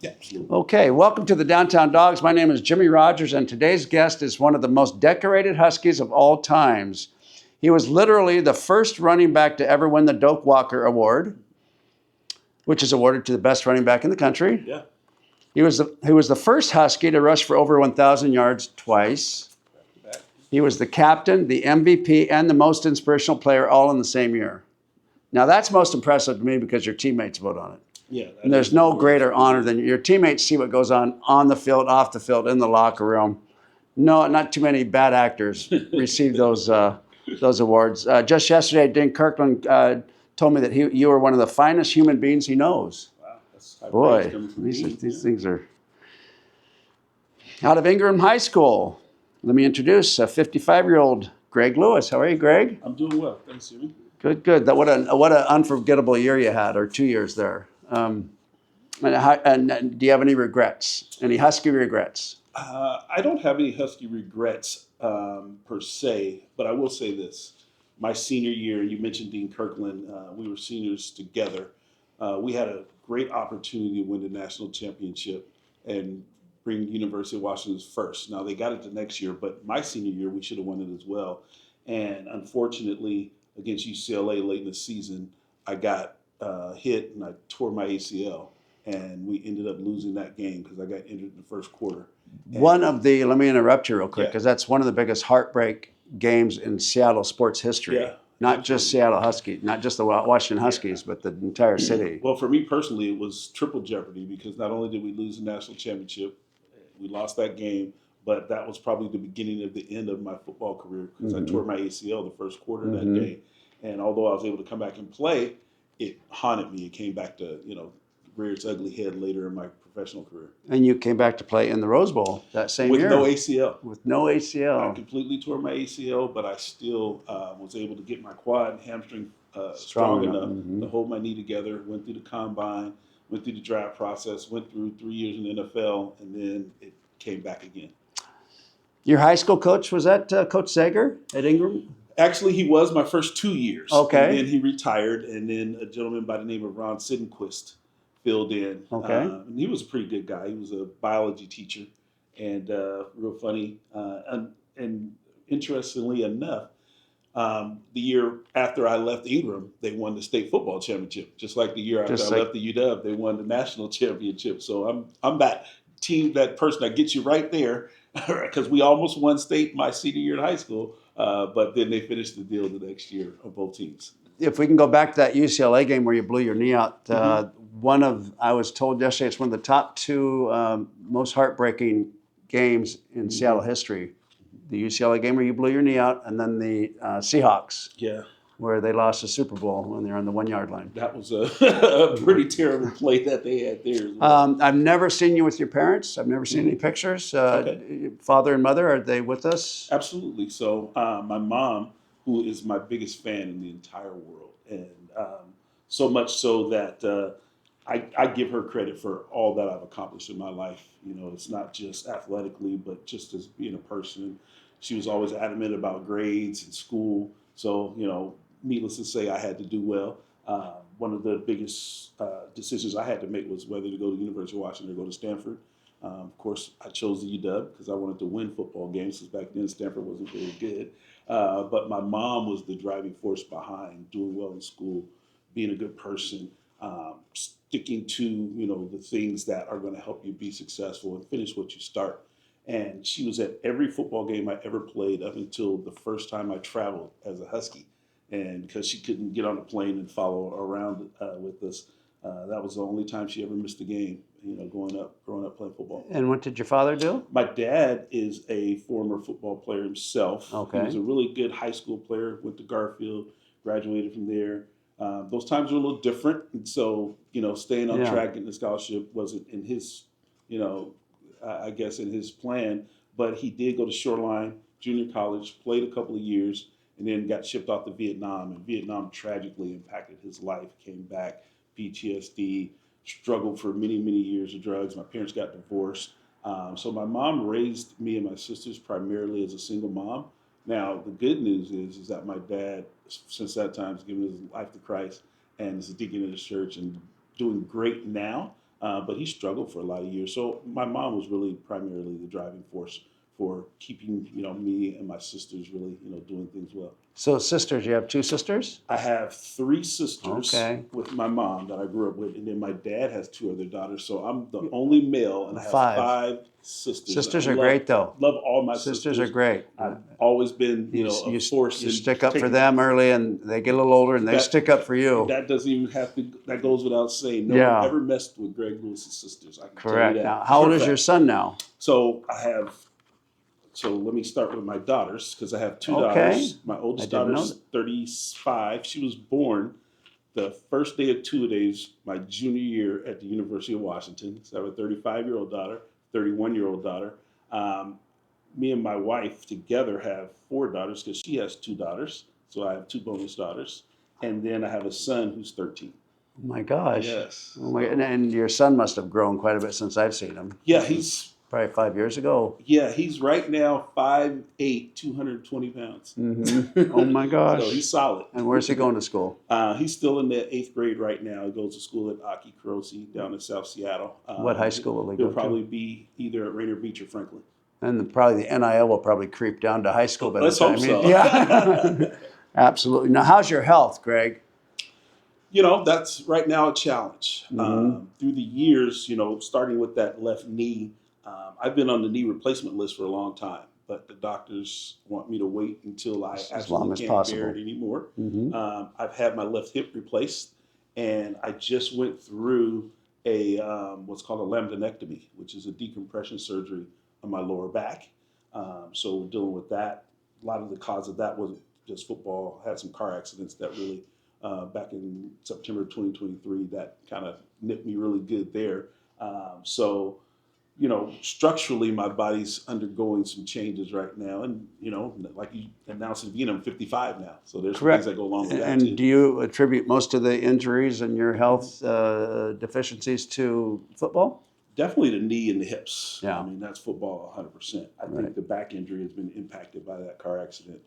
Yeah, absolutely. Okay, welcome to the Downtown Dogs. My name is Jimmy Rogers, and today's guest is one of the most decorated Huskies of all times. He was literally the first running back to ever win the Doak Award, which is awarded to the best running back in the country. Yeah. He was the first Husky to rush for over 1,000 yards twice. He was the captain, the MVP, and the most inspirational player all in the same year. Now, that's most impressive to me because your teammates vote on it. Yeah. And there's no greater honor than your teammates see what goes on the field, off the field, in the locker room. No, not too many bad actors receive those awards. Just yesterday, Dean Kirkland told me that you were one of the finest human beings he knows. Wow, that's high praise Boy, coming from these things are out of Ingram High School. Let me introduce a 55-year-old Greg Lewis. How are you, Greg? I'm doing well. Thanks, Jimmy. Good. What an unforgettable year you had, or 2 years there. And do you have any regrets? Any Husky regrets? I don't have any Husky regrets per se, but I will say this. My senior year, you mentioned Dean Kirkland, we were seniors together. We had a great opportunity to win the national championship and bring University of Washington first. Now, they got it the next year, but my senior year, we should have won it as well. And unfortunately, against UCLA late in the season, I got hit and I tore my ACL. And we ended up losing that game because I got injured in the first quarter. Let me interrupt you real quick, Yeah. because that's one of the biggest heartbreak games in Seattle sports history. Yeah, not just Seattle Huskies, not just the Washington Huskies, but the entire city. Well, for me personally, it was triple jeopardy because not only did we lose the national championship, we lost that game, but that was probably the beginning of the end of my football career because I tore my ACL the first quarter of that day. And although I was able to come back and play, it haunted me. It came back to, rear its ugly head later in my professional career. And you came back to play in the Rose Bowl that same With year. no ACL. With no ACL. I completely tore my ACL, but I still was able to get my quad and hamstring strong enough to hold my knee together. Went through the combine, went through the draft process, went through 3 years in the NFL, and then it came back again. Your high school coach, was that Coach Sager at Ingram? Actually, he was my first 2 years. Okay. And then he retired, and then a gentleman by the name of Ron Sidenquist filled in. Okay. And he was a pretty good guy. He was a biology teacher and real funny. And interestingly enough, the year after I left Ingram, they won the state football championship. Just like the year after I left the UW, they won the national championship. So I'm that person that gets you right there because we almost won state my senior year in high school, but then they finished the deal the next year on both teams. If we can go back to that UCLA game where you blew your knee out, I was told yesterday it's one of the top two most heartbreaking games in Seattle history. The UCLA game where you blew your knee out, and then the Seahawks, where they lost the Super Bowl when they were on the 1 yard line. That was a pretty terrible play that they had there as well. I've never seen you with your parents. I've never seen any pictures. Father and mother, are they with us? Absolutely. So my mom, who is my biggest fan in the entire world, and so much so that I give her credit for all that I've accomplished in my life. It's not just athletically, but just as being a person. She was always adamant about grades and school. So, needless to say, I had to do well. One of the biggest decisions I had to make was whether to go to the University of Washington or go to Stanford. Of course, I chose the UW because I wanted to win football games, because back then Stanford wasn't very good. But my mom was the driving force behind doing well in school, being a good person, sticking to the things that are going to help you be successful and finish what you start. And she was at every football game I ever played up until the first time I traveled as a Husky. And because she couldn't get on a plane and follow around with us, that was the only time she ever missed a game, growing up playing football. And what did your father do? My dad is a former football player himself. Okay. He was a really good high school player, went to Garfield, graduated from there. Those times were a little different. And so, staying on track, getting the scholarship wasn't in his, I guess in his plan. But he did go to Shoreline Junior College, played a couple of years, and then got shipped off to Vietnam. And Vietnam tragically impacted his life. Came back, PTSD, struggled for many, many years of drugs. My parents got divorced. So my mom raised me and my sisters primarily as a single mom. Now, the good news is that my dad, since that time, has given his life to Christ and is a deacon in his church and doing great now. but he struggled for a lot of years. So my mom was really primarily the driving force for keeping, me and my sisters really, doing things well. So sisters, you have two sisters? I have three sisters Okay. with my mom that I grew up with, and then my dad has two other daughters. So I'm the only male, and I have Five. five sisters. Sisters I are great, though. Love all my Sisters are great. I've always been, a force. You in stick up for taking- them early, and they get a little older, and they That- stick up for you. That doesn't even have to. That goes without saying. No Yeah. one ever messed with Greg Lewis's sisters. I can Correct. tell you that. Now, how old is your son now? So I have. So let me start with my daughters because I have two Okay. daughters. My oldest I didn't know daughter's 35. She was born the first day of two-a-days my junior year at the University of Washington. So I have a 35-year-old daughter, 31-year-old daughter. Me and my wife together have four daughters because she has two daughters. So I have two bonus daughters. And then I have a son who's 13. Oh my gosh. Yes. Oh my, and your son must have grown quite a bit since I've seen him. Yeah, he's Probably 5 years ago. right now 5'8", 220 pounds. Mm-hmm. Oh my gosh. So he's solid. And where's he going to school? He's still in the 8th grade right now. He goes to school at HUSKY down in South Seattle. What high school will he go He'll to? probably be either at Rainier Beach or Franklin. And probably the NIL will probably creep down to high school by the Let's time. hope so. Yeah. Absolutely. Now, how's your health, Greg? That's right now a challenge. Mm-hmm. Through the years, starting with that left knee, I've been on the knee replacement list for a long time, but the doctors want me to wait until I As long as can't possible. bear it anymore. Mm-hmm. I've had my left hip replaced, and I just went through a what's called a lambdonectomy, which is a decompression surgery on my lower back. So we're dealing with that. A lot of the cause of that wasn't just football. I had some car accidents that really, back in September 2023, that kind of nipped me really good there. Structurally, my body's undergoing some changes right now. And, like you announced at the beginning, I'm 55 now. So there's some Correct. things that go along with that, And too. do you attribute most of the injuries and your health deficiencies to football? Definitely the knee and the hips. Yeah. I mean, that's football 100%. I Right. think the back injury has been impacted by that car accident,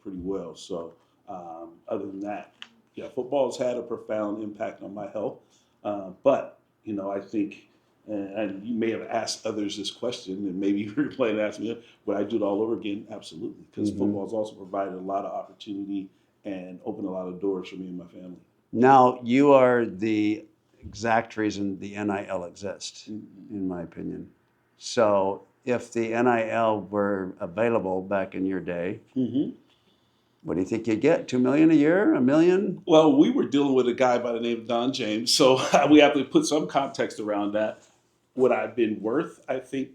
pretty well. So other than that, yeah, football has had a profound impact on my health. But, I think, and you may have asked others this question, and maybe you're planning to ask me, would I do it all over again? Absolutely. Because football has also provided a lot of opportunity and opened a lot of doors for me and my family. Now, you are the exact reason the NIL exists, in my opinion. So if the NIL were available back in your day, Mm-hmm. what do you think you'd get? $2 million a year? $1 million? Well, we were dealing with a guy by the name of Don James, so we have to put some context around that. What I've been worth, I think,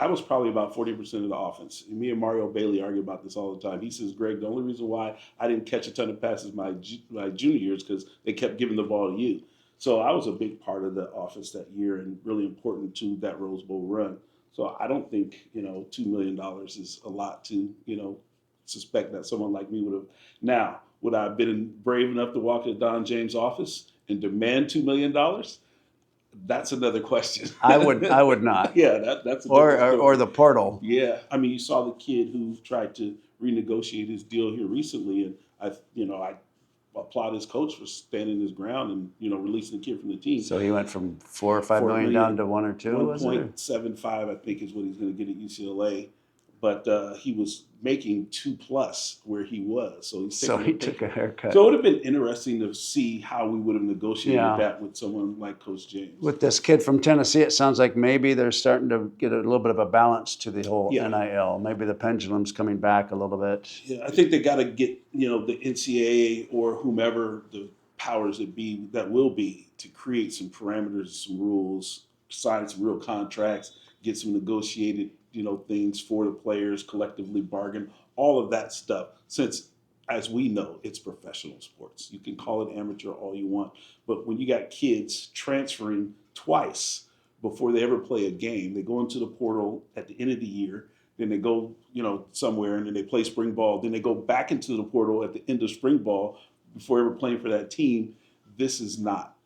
I was probably about 40% of the offense. And me and Mario Bailey argue about this all the time. He says, Greg, the only reason why I didn't catch a ton of passes my junior years because they kept giving the ball to you. So I was a big part of the offense that year and really important to that Rose Bowl run. So I don't think, $2 million is a lot to, suspect that someone like me would have. Now, would I have been brave enough to walk into Don James' office and demand $2 million? That's another question. I would not. Yeah, that's a different story. Or the portal. Yeah, I mean, you saw the kid who tried to renegotiate his deal here recently, and I applaud his coach for standing his ground and releasing the kid from the team. So he went from 4 or 5 $4 million down to 1 or 2. Was it? 1.75, I think, is what he's going to get at UCLA. But he was making 2+ where he was, so He took a haircut. So it would have been interesting to see how we would have negotiated Yeah. that with someone like Coach James. With this kid from Tennessee, it sounds like maybe they're starting to get a little bit of a balance to the whole Yeah. NIL. Maybe the pendulum's coming back a little bit. Yeah, I think they got to get the NCAA or whomever the powers that will be to create some parameters, some rules, sign some real contracts, get some negotiated things for the players, collectively bargain, all of that stuff. Since, as we know, it's professional sports. You can call it amateur all you want, but when you got kids transferring twice before they ever play a game, they go into the portal at the end of the year, then they go, somewhere, and then they play spring ball, then they go back into the portal at the end of spring ball before ever playing for that team. This is not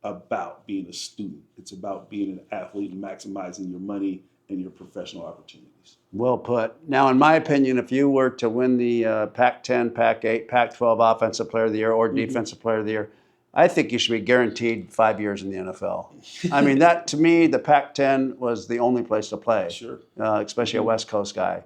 about being a student. It's about being an athlete and maximizing your money and your professional opportunities. Well put. Now, in my opinion, if you were to win the Pac-10, Pac-8, Pac-12 Offensive Player of the Year or Defensive Player of the Year, I think you should be guaranteed 5 years in the NFL. I mean, that to me, the Pac-10 was the only place to play, Sure. especially a West Coast guy.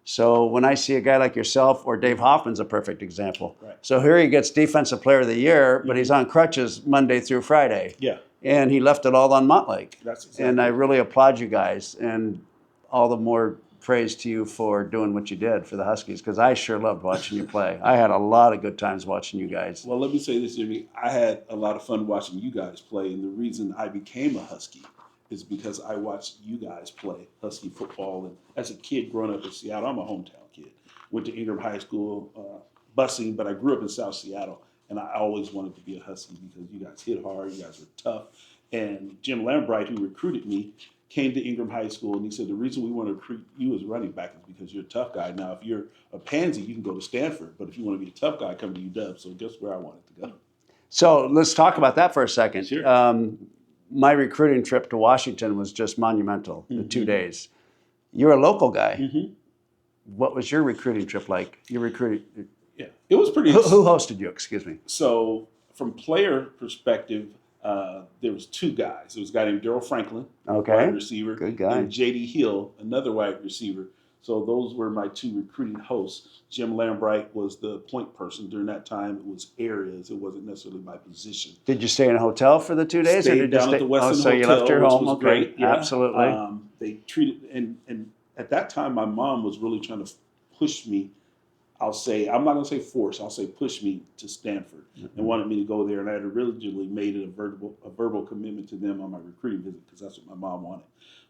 So when I see a guy like yourself, or Dave Hoffman's a perfect example. Right. So here he gets Defensive Player of the Year, but he's on crutches Monday through Friday. Yeah. And he left it all on Montlake. That's exactly And I right. really applaud you guys, and all the more praise to you for doing what you did for the Huskies, because I sure loved watching you play. I had a lot of good times watching you guys. Well, let me say this, Jimmy. I had a lot of fun watching you guys play, and the reason I became a Husky is because I watched you guys play Husky football. And as a kid growing up in Seattle, I'm a hometown kid. Went to Ingram High School, busing, but I grew up in South Seattle, and I always wanted to be a Husky because you guys hit hard, you guys were tough. And Jim Lambright, who recruited me, came to Ingram High School, and he said, the reason we want to recruit you as running back is because you're a tough guy. Now, if you're a pansy, you can go to Stanford, but if you want to be a tough guy, come to UW. So guess where I wanted to go? So let's talk about that for a second. Sure. My recruiting trip to Washington was just monumental, the 2 days. You're a local guy. What was your recruiting trip like? You recruited. Yeah, it was pretty. Who hosted you? Excuse me. So from player perspective, there was two guys. There was a guy named Daryl Franklin, Okay. wide receiver, Good guy. and J.D. Hill, another wide receiver. So those were my two recruiting hosts. Jim Lambright was the point person during that time. It was areas. It wasn't necessarily my position. Did you stay in a hotel for the 2 days? Stayed or did you down stay? at the Westin so you Hotel, left your which home? was Okay. great. Yeah. Absolutely. They treated, and at that time, my mom was really trying to push me. I'll say, I'm not going to say force, I'll say push me to Stanford and wanted me to go there. And I had originally made it a verbal commitment to them on my recruiting visit because that's what my mom wanted.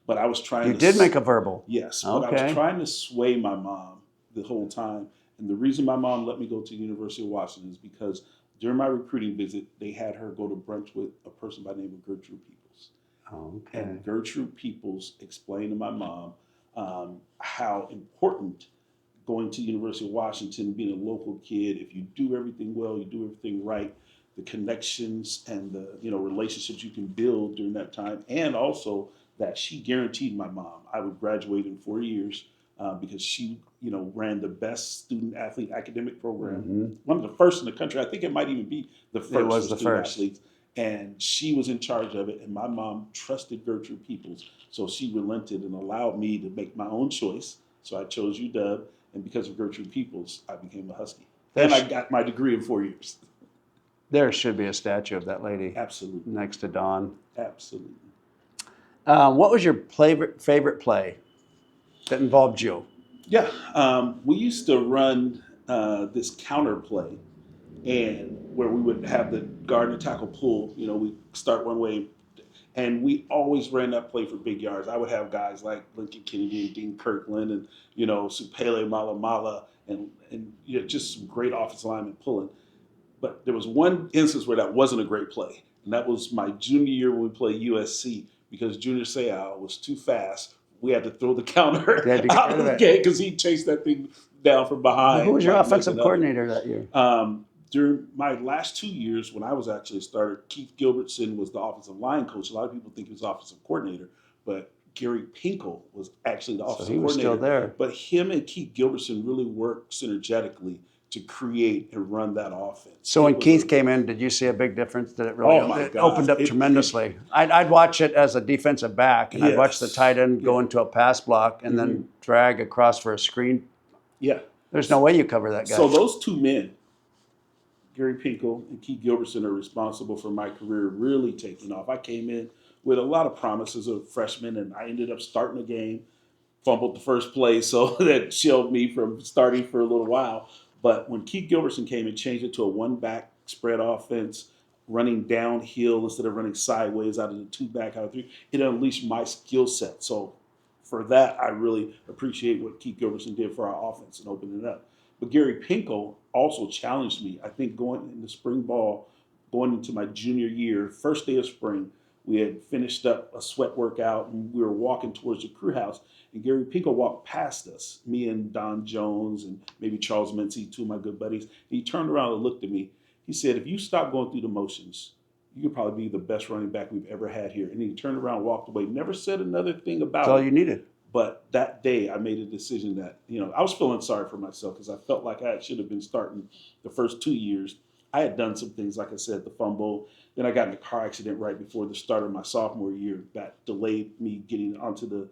But I was trying You to. did make a verbal. Yes, but I Okay. was trying to sway my mom the whole time. And the reason my mom let me go to the University of Washington is because during my recruiting visit, they had her go to brunch with a person by the name of Gertrude Peoples. Okay. And Gertrude Peoples explained to my mom how important going to University of Washington, being a local kid, if you do everything well, you do everything right, the connections and the relationships you can build during that time, and also that she guaranteed my mom I would graduate in 4 years because she ran the best student athlete academic program, one of the first in the country. I think it might even be the first. It was for the student first. athletes. And she was in charge of it, and my mom trusted Gertrude Peoples, so she relented and allowed me to make my own choice. So I chose UW, and because of Gertrude Peoples, I became a Husky. And I got my degree in 4 years. There should be a statue of that lady Absolutely. next to Dawn. Absolutely. What was your favorite play that involved you? Yeah, we used to run this counter play, and where we would have the guard and tackle pull. We start one way, and we always ran that play for big yards. I would have guys like Lincoln Kennedy and Dean Kirkland, and Supele Malamala, and just some great offensive linemen pulling. But there was one instance where that wasn't a great play, and that was my junior year when we played USC because Junior Seau was too fast. We had to throw the counter You had to get out rid of of the it. game because he chased that thing down from behind. Who was your like offensive nothing coordinator that year? During my last 2 years, when I was actually a starter, Keith Gilbertson was the offensive line coach. A lot of people think he was offensive coordinator, but Gary Pinkel was actually the offensive he was coordinator. still there. But him and Keith Gilbertson really worked synergetically to create and run that offense. So when Keith came in, did you see a big difference? Did it really it opened up tremendously? I'd watch it as a defensive back, and I'd watch the tight end go into a pass block and then drag across for a screen. Yeah. There's no way you cover that guy. So those two men, Gary Pinkel and Keith Gilbertson, are responsible for my career really taking off. I came in with a lot of promises of freshman, and I ended up starting a game, fumbled the first play, so that shielded me from starting for a little while. But when Keith Gilbertson came and changed it to a one-back spread offense, running downhill instead of running sideways out of the two-back, out of three, it unleashed my skill set. So for that, I really appreciate what Keith Gilbertson did for our offense and opening it up. But Gary Pinkel also challenged me. I think going into spring ball, going into my junior year, first day of spring, we had finished up a sweat workout and we were walking towards the crew house. And Gary Pinkel walked past us, me and Don Jones and maybe Charles Mincy, two of my good buddies. And he turned around and looked at me. He said, if you stop going through the motions, you could probably be the best running back we've ever had here. And he turned around and walked away, never said another thing about That's all it. you needed. But that day, I made a decision that, I was feeling sorry for myself because I felt like I should have been starting the first 2 years. I had done some things, like I said, the fumble. Then I got in a car accident right before the start of my sophomore year that delayed me getting onto the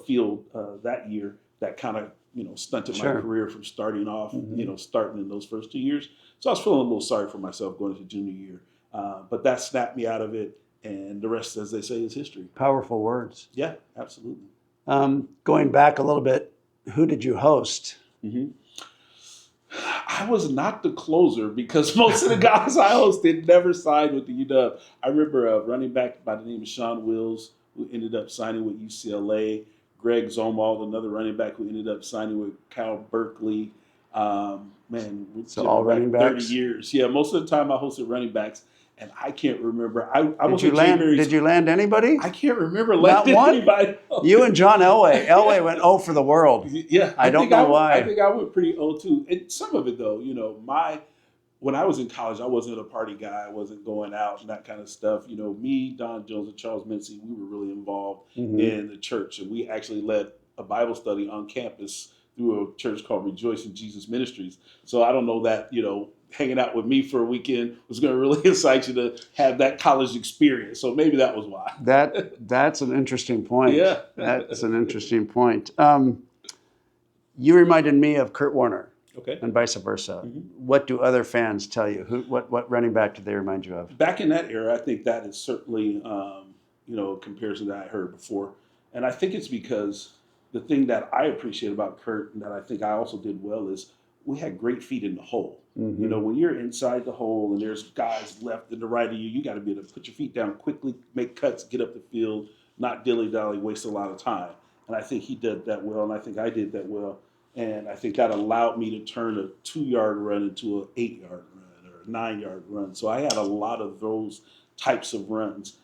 field that year. That kind of stunted my Sure. career from starting off. Mhm. Starting in those first 2 years. So I was feeling a little sorry for myself going into junior year. But that snapped me out of it, and the rest, as they say, is history. Powerful words. Yeah, absolutely. Going back a little bit, who did you host? hmm I was not the closer because most of the guys I hosted never signed with the UW. I remember a running back by the name of Sean Wills who ended up signing with UCLA. Greg Zomald, another running back who ended up signing with Cal Berkeley. Man, So all running back 30 backs? years. Yeah, most of the time I hosted running backs, and I can't remember. I Did was you at Jay land? Berry's. Did you land anybody? I can't remember Not landing one? anybody. You and John Elway. Elway went 0 for the world. Yeah, I don't think know why. I think I went pretty old too. And some of it though, when I was in college, I wasn't a party guy. I wasn't going out and that kind of stuff. Me, Don Jones, and Charles Mincy, we were really involved Mhm. in the church, and we actually led a Bible study on campus through a church called Rejoice in Jesus Ministries. So I don't know that hanging out with me for a weekend was going to really excite you to have that college experience. So maybe that was why. That's an interesting point. Yeah. That's an interesting point. You reminded me of Kurt Warner. Okay. And vice versa. Mhm. What do other fans tell you? What running back did they remind you of? Back in that era, I think that is certainly a comparison that I heard before, and I think it's because the thing that I appreciate about Kurt and that I think I also did well is we had great feet in the hole. Mhm. When you're inside the hole and there's guys left and the right of you, you got to be able to put your feet down quickly, make cuts, get up the field, not dilly dally, waste a lot of time. And I think he did that well, and I think I did that well. And I think that allowed me to turn a 2-yard run into an 8-yard run or a 9-yard run. So I had a lot of those types of runs.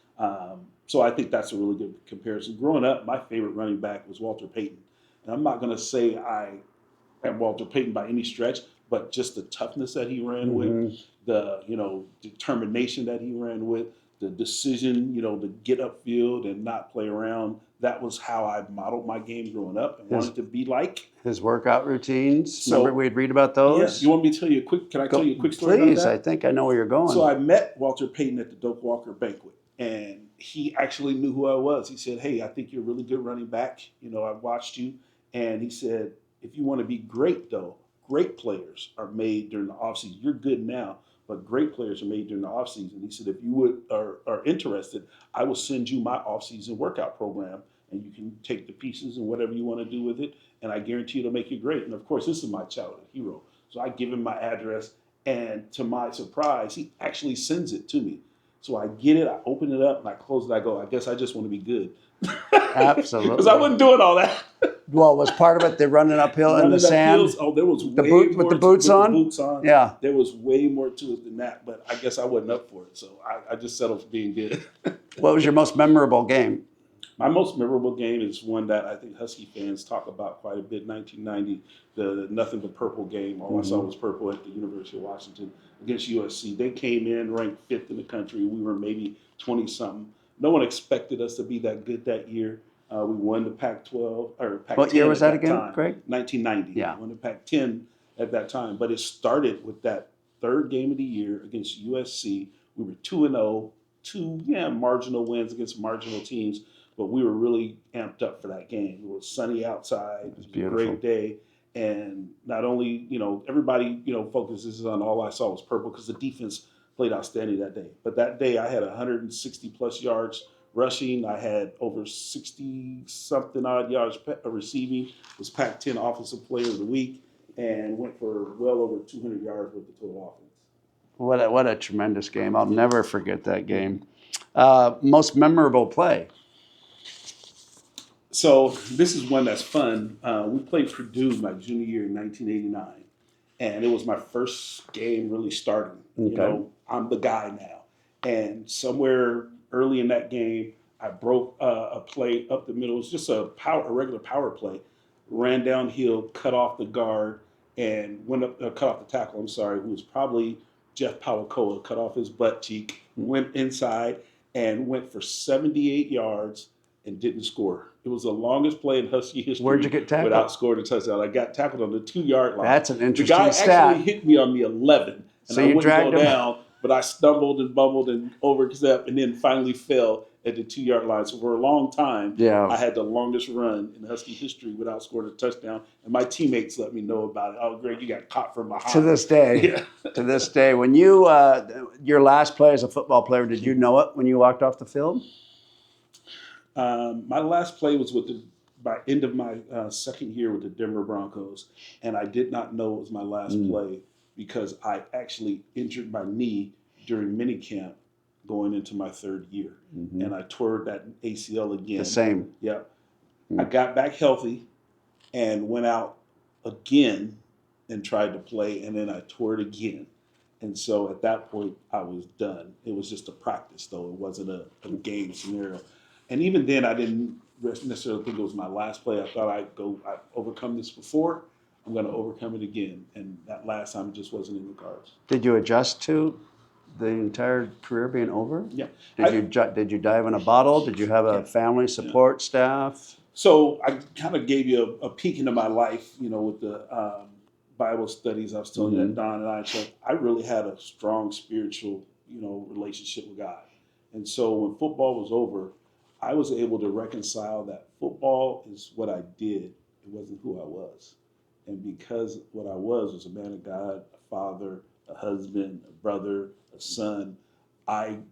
So I think that's a really good comparison. Growing up, my favorite running back was Walter Payton. And I'm not going to say I am Walter Payton by any stretch, but just the toughness that he ran with, the determination that he ran with, the decision, to get upfield and not play around. That was how I modeled my game growing up and wanted to be like. His workout routines. So, remember we'd read about those? Yeah, you want me to tell you a quick? Can I tell you a quick story Please, about I that? think I know where you're going. So I met Walter Payton at the Doak Walker banquet, and he actually knew who I was. He said, "Hey, I think you're a really good running back. I've watched you." And he said, "If you want to be great, though, great players are made during the offseason. You're good now, but great players are made during the offseason." He said, "If you are interested, I will send you my offseason workout program, and you can take the pieces and whatever you want to do with it, and I guarantee it'll make you great." And of course, this is my childhood hero. So I give him my address, and to my surprise, he actually sends it to me. So I get it, I open it up, and I close it. I go, I guess I just want to be good. Absolutely. Because I wasn't doing all that. Well, was part of it the running uphill in Running the up sand? hills, there was The way boot- more with the boots on? The boots on. Yeah. There was way more to it than that, but I guess I wasn't up for it. So I just settled for being good. What was your most memorable game? My most memorable game is one that I think Husky fans talk about quite a bit. 1990, the Nothing But Purple game. All I saw was purple at the University of Washington against USC. They came in ranked 5th in the country. We were maybe 20-something. No one expected us to be that good that year. We won the Pac-12 or Pac-10. What year was at that again, time. Greg? 1990. Yeah. We won the Pac-10 at that time. But it started with that third game of the year against USC. We were 2-0, two marginal wins against marginal teams. But we were really amped up for that game. It was sunny outside. It was a beautiful. great day. And not only, everybody, focuses on all I saw was purple because the defense played outstanding that day. But that day I had 160 plus yards rushing. I had over 60 something odd yards receiving. Was Pac-10 Offensive Player of the Week and went for well over 200 yards with the total offense. What a tremendous game. I'll never forget that game. Most memorable play? So this is one that's fun. We played Purdue my junior year in 1989, and it was my first game really starting. Okay. I'm the guy now. And somewhere early in that game, I broke a play up the middle. It was just a regular power play. Ran downhill, cut off the guard, and went up, cut off the tackle. I'm sorry, who was probably Jeff Pawakoa. Cut off his butt cheek, went inside, and went for 78 yards and didn't score. It was the longest play in Husky history. Where'd you get tackled? Without scoring a touchdown. I got tackled on the 2-yard line. That's an The interesting guy stat. actually hit me on the 11, and So I you wouldn't dragged go him? down, but I stumbled and bumbled and overstepped, and then finally fell at the 2 yard line. So for a long time, Yeah. I had the longest run in Husky history without scoring a touchdown, and my teammates let me know about it. Oh, Greg, you got caught from behind. To this day. Yeah. To this day. When you, your last play as a football player, did you know it when you walked off the field? My last play was by end of my second year with the Denver Broncos, and I did not know it was my last play because I actually injured my knee during minicamp going into my third year, and I tore that ACL again. The same. Yeah, I got back healthy and went out again and tried to play, and then I tore it again. And so at that point, I was done. It was just a practice, though. It wasn't a game scenario. And even then, I didn't necessarily think it was my last play. I thought I've overcome this before. I'm going to overcome it again. And that last time, it just wasn't in the cards. Did you adjust to the entire career being over? Yeah. Did you dive in a bottle? Did you have a family support staff? So I kind of gave you a peek into my life, with the Bible studies I was telling you that Don and I really had a strong spiritual, relationship with God. And so when football was over, I was able to reconcile that football is what I did. It wasn't who I was. And because what I was a man of God, a father, a husband, a brother, a son, and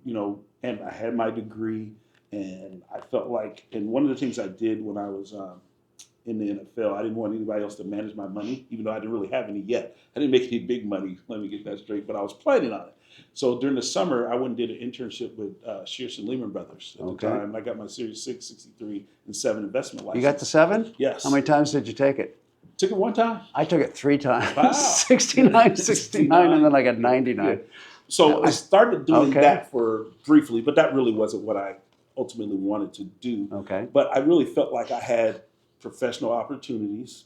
I had my degree, and I felt like, and one of the things I did when I was in the NFL, I didn't want anybody else to manage my money, even though I didn't really have any yet. I didn't make any big money, let me get that straight, but I was planning on it. So during the summer, I went and did an internship with Shearson Lehman Brothers at the time. I got my Series 6, 63, and 7 investment license. You got the 7? Yes. How many times did you take it? Took it one time. I took it 3 times. Wow. 69, and then I got 99. Yeah. So I started doing Okay. that for briefly, but that really wasn't what I ultimately wanted to do. Okay. But I really felt like I had professional opportunities,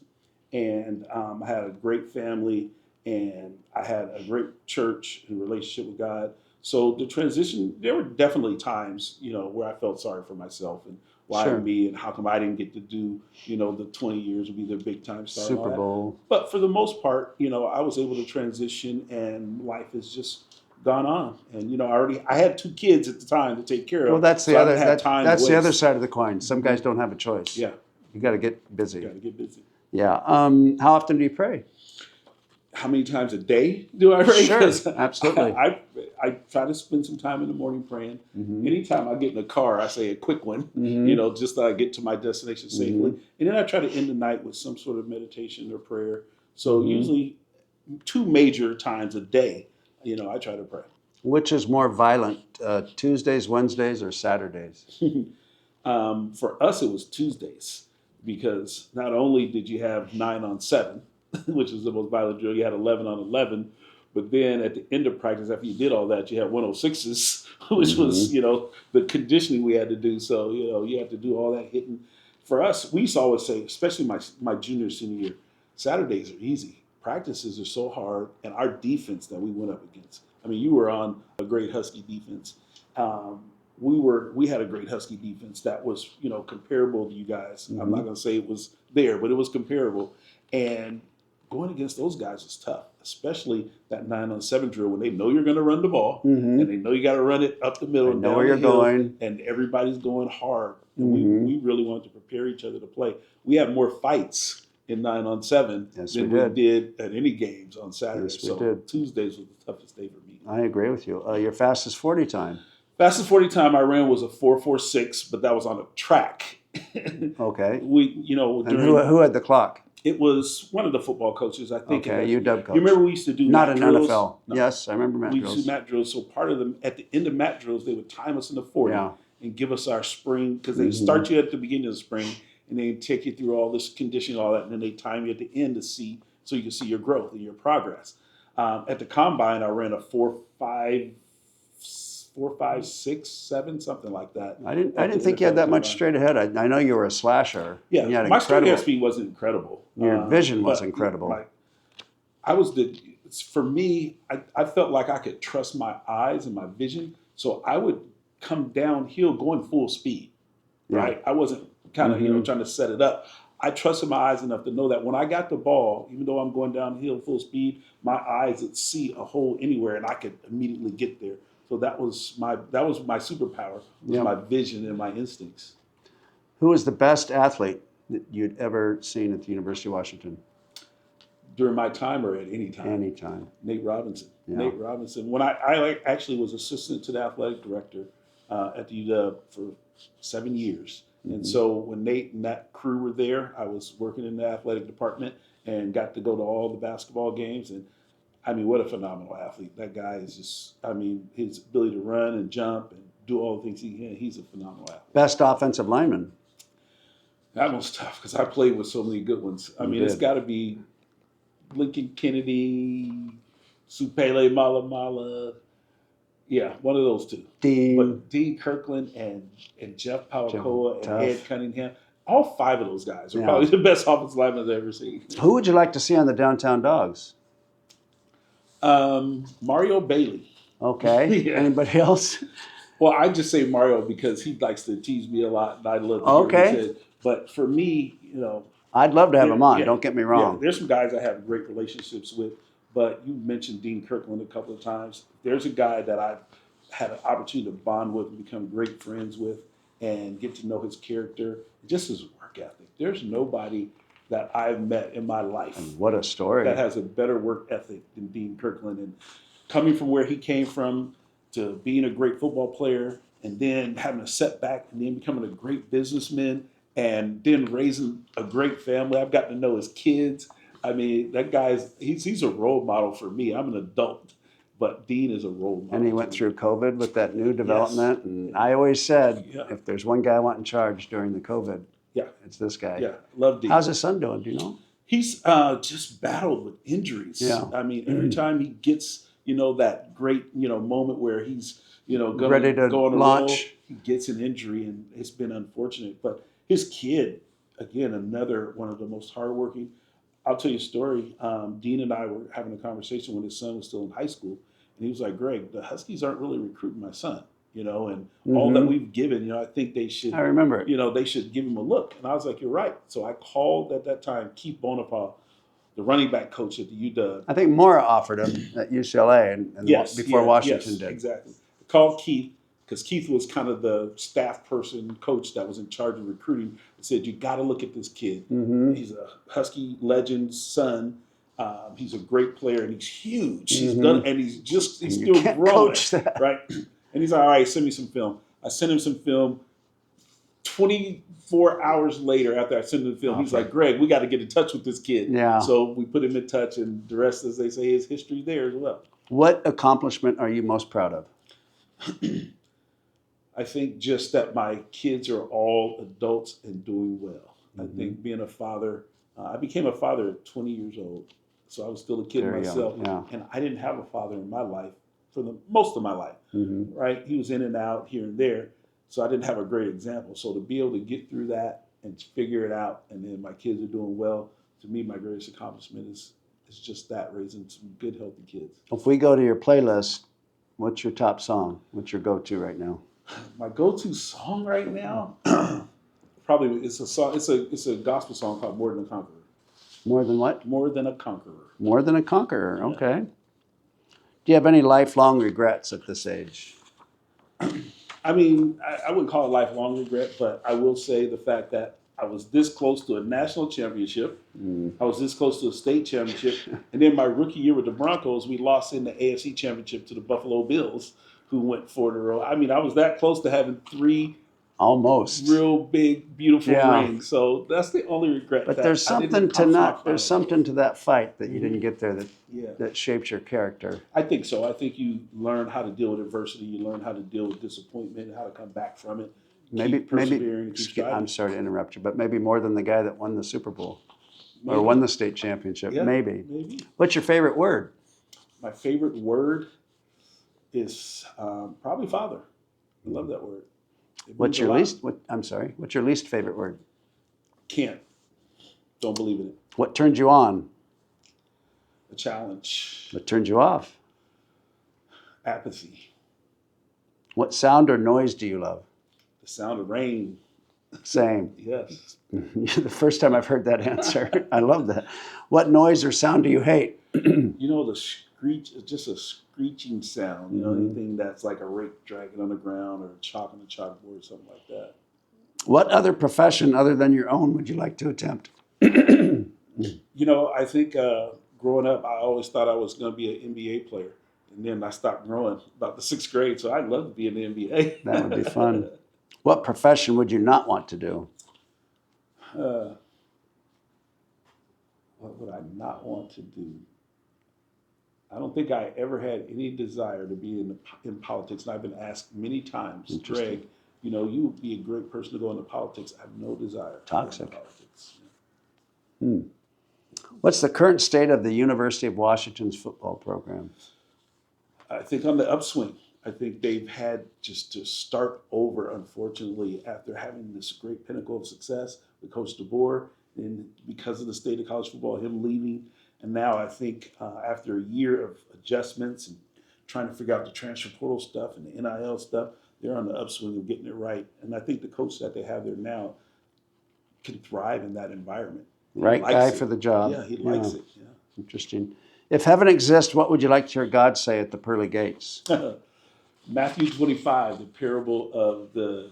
and I had a great family, and I had a great church and relationship with God. So the transition, there were definitely times, where I felt sorry for myself and why me, and how come I didn't get to do, the 20 years would be the big time star. Super Bowl. But for the most part, I was able to transition, and life has just gone on. And I had 2 kids at the time to take care of. Well, that's the so I other. didn't have time to That's the other waste. side of the coin. Some guys don't have a choice. Yeah, You got to get busy. got to get busy. Yeah. How often do you pray? How many times a day do I pray? Sure, 'Cause absolutely. I try to spend some time in the morning praying. Mm-hmm. Anytime I get in the car, I say a quick one, just so I get to my destination safely. And then I try to end the night with some sort of meditation or prayer. So usually 2 major times a day, I try to pray. Which is more violent, Tuesdays, Wednesdays, or Saturdays? For us, it was Tuesdays, because not only did you have 9 on 7, which is the most violent drill, you had 11 on 11, but then at the end of practice, after you did all that, you had 106s, which was, the conditioning we had to do. So, you have to do all that hitting. For us, we used to always say, especially my junior, senior year, Saturdays are easy. Practices are so hard, and our defense that we went up against. I mean, you were on a great Husky defense. We had a great Husky defense that was, comparable to you guys. I'm not going to say it was there, but it was comparable. And going against those guys is tough, especially that 9 on 7 drill when they know you're going to run the ball and they know you got to run it up the middle and know down where the you're hill, going, and everybody's going hard. And we really wanted to prepare each other to play. We had more fights in 9 on 7 than we did at any games on Saturday. Yes, we so did. Tuesdays was the toughest day for me. I agree with you. Your fastest 40 time? Fastest 40 time I ran was a 4:46, but that was on a track. Okay. And who had the clock? It was one of the football coaches, I think. Okay, UW coach. You remember we used to do Not mat an drills? NFL. No. Yes, I remember mat We drills. used to do mat drills. So part of them, at the end of mat drills, they would time us in the 40 and give us our spring, because they start you at the beginning of the spring and they take you through all this conditioning, all that, and then they time you at the end so you can see your growth and your progress. At the combine, I ran a 4.5, 7, something like that. I didn't think you had that much straight ahead. I know you were a slasher. Yeah, you had my straight ahead incredible. speed wasn't incredible. Your vision was but incredible. For me, I felt like I could trust my eyes and my vision, so I would come downhill going full speed, right? I wasn't kind of trying to set it up. I trusted my eyes enough to know that when I got the ball, even though I'm going downhill full speed, my eyes would see a hole anywhere and I could immediately get there. So that was my superpower, was Yeah. my vision and my instincts. Who was the best athlete that you'd ever seen at the University of Washington? During my time or at any time? Anytime. Nate Robinson. Yeah. Nate Robinson. When I actually was assistant to the athletic director at the UW for 7 years. And so when Nate and that crew were there, I was working in the athletic department and got to go to all the basketball games. And I mean, what a phenomenal athlete. That guy is just, I mean, his ability to run and jump and do all the things he can, he's a phenomenal athlete. Best offensive lineman? That was tough because I played with so many good ones. I mean, it's got to be Lincoln Kennedy, Supele Malamala. Yeah, one of those two. Dean. But Dean Kirkland and Jeff Powakoa and tough. Ed Cunningham, all five of those guys are Yeah. probably the best offensive linemen I've ever seen. Who would you like to see on the Downtown Dogs? Mario Bailey. Okay. Yeah. Anybody else? Well, I just say Mario because he likes to tease me a lot, and I love to hear what he says. But for me, I'd love to have him on. yeah, Don't get me yeah, wrong. there's some guys I have great relationships with, but you mentioned Dean Kirkland a couple of times. There's a guy that I've had an opportunity to bond with and become great friends with and get to know his character, just his work ethic. There's nobody that I've met in my life And what a story. that has a better work ethic than Dean Kirkland. And coming from where he came from to being a great football player and then having a setback and then becoming a great businessman and then raising a great family. I've gotten to know his kids. I mean, that guy's, he's a role model for me. I'm an adult, but Dean is a role model. And he went through COVID with that new development. And I always said, Yeah. if there's one guy I want in charge during the COVID, Yeah, it's this guy. yeah, love Dean. How's his son doing? Do you know? He's just battled with injuries. Yeah. I mean, every time he gets, that great, moment where he's, gonna Ready to go on a launch. roll, he gets an injury, and it's been unfortunate. But his kid, again, another one of the most hardworking. I'll tell you a story. Dean and I were having a conversation when his son was still in high school, and he was like, "Greg, the Huskies aren't really recruiting my son, and all that we've given, I think they should." I remember it. They should give him a look. And I was like, "You're right." So I called at that time Keith Bonaparte, the running back coach at the UW. I think Mora offered him at UCLA and before Washington did. Exactly. I called Keith because Keith was kind of the staff person, coach that was in charge of recruiting. I said, "You got to look at this kid. He's a Husky legend's son. He's a great player, and he's huge. He's done, and he's still can't growing, coach that. right?" And he's like, "All right, send me some film." I sent him some film. 24 hours later, after I sent him the film, he's like, "Greg, we got to get in touch with this kid." Yeah. So we put him in touch, and the rest, as they say, is history there as well. What accomplishment are you most proud of? I think just that my kids are all adults and doing well. I think being a father, I became a father at 20 years old, so I was still a kid Very myself, young, yeah. and I didn't have a father in my life for the most of my life. Right? He was in and out here and there, so I didn't have a great example. So to be able to get through that and figure it out, and then my kids are doing well, to me, my greatest accomplishment is just that, raising some good, healthy kids. If we go to your playlist, what's your top song? What's your go-to right now? My go-to song right now, probably it's a song. It's a gospel song called "More Than a Conqueror." More than what? More than a conqueror. More than a conqueror. Okay. Do you have any lifelong regrets at this age? I mean, I wouldn't call it lifelong regret, but I will say the fact that I was this close to a national championship. I was this close to a state championship. And then my rookie year with the Broncos, we lost in the AFC championship to the Buffalo Bills, who went 4 in a row. I mean, I was that close to having 3 almost real big, beautiful rings. So that's the only regret. But there's something there's something to that fight that you didn't get there that shapes your character. I think so. I think you learn how to deal with adversity. You learn how to deal with disappointment and how to come back from it. Maybe I'm sorry to interrupt you, but maybe more than the guy that won the Super Bowl or won the state championship. Yeah, maybe. Maybe. What's your favorite word? My favorite word is probably father. I love that word. What's your least favorite word? Can't. Don't believe in it. What turns you on? A challenge. What turns you off? Apathy. What sound or noise do you love? The sound of rain. Same. Yes. The first time I've heard that answer. I love that. What noise or sound do you hate? You know, the screech is just a screeching sound. You know, Mhm. anything that's like a rake dragging on the ground or chalk on the chalkboard or something like that. What other profession other than your own would you like to attempt? You know, I think growing up, I always thought I was going to be an NBA player. And then I stopped growing about the sixth grade. So I'd love to be in the NBA. That would be fun. What profession would you not want to do? What would I not want to do? I don't think I ever had any desire to be in politics. And I've been asked many times, Interesting. Greg, you know, you would be a great person to go into politics. I have no desire to go Toxic. into politics. What's the current state of the University of Washington's football program? I think on the upswing. I think they've had just to start over, unfortunately, after having this great pinnacle of success with Coach DeBoer, and because of the state of college football, him leaving. And now I think after a year of adjustments and trying to figure out the transfer portal stuff and the NIL stuff, they're on the upswing of getting it right. And I think the coach that they have there now can thrive in that environment. He Right likes guy it. for the job. Yeah, he likes it. Yeah. Interesting. If heaven exists, what would you like to hear God say at the pearly gates? Matthew 25, the parable of the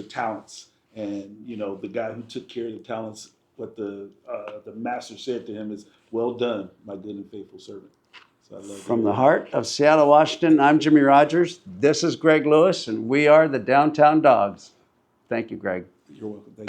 talents, and you know the guy who took care of the talents. What the master said to him is, "Well done, my good and faithful servant." So I love From the heart of Seattle, Washington, I'm Jimmy Rogers. This is Greg Lewis, and we are the Downtown Dogs. Thank you, Greg. You're welcome. Thank you.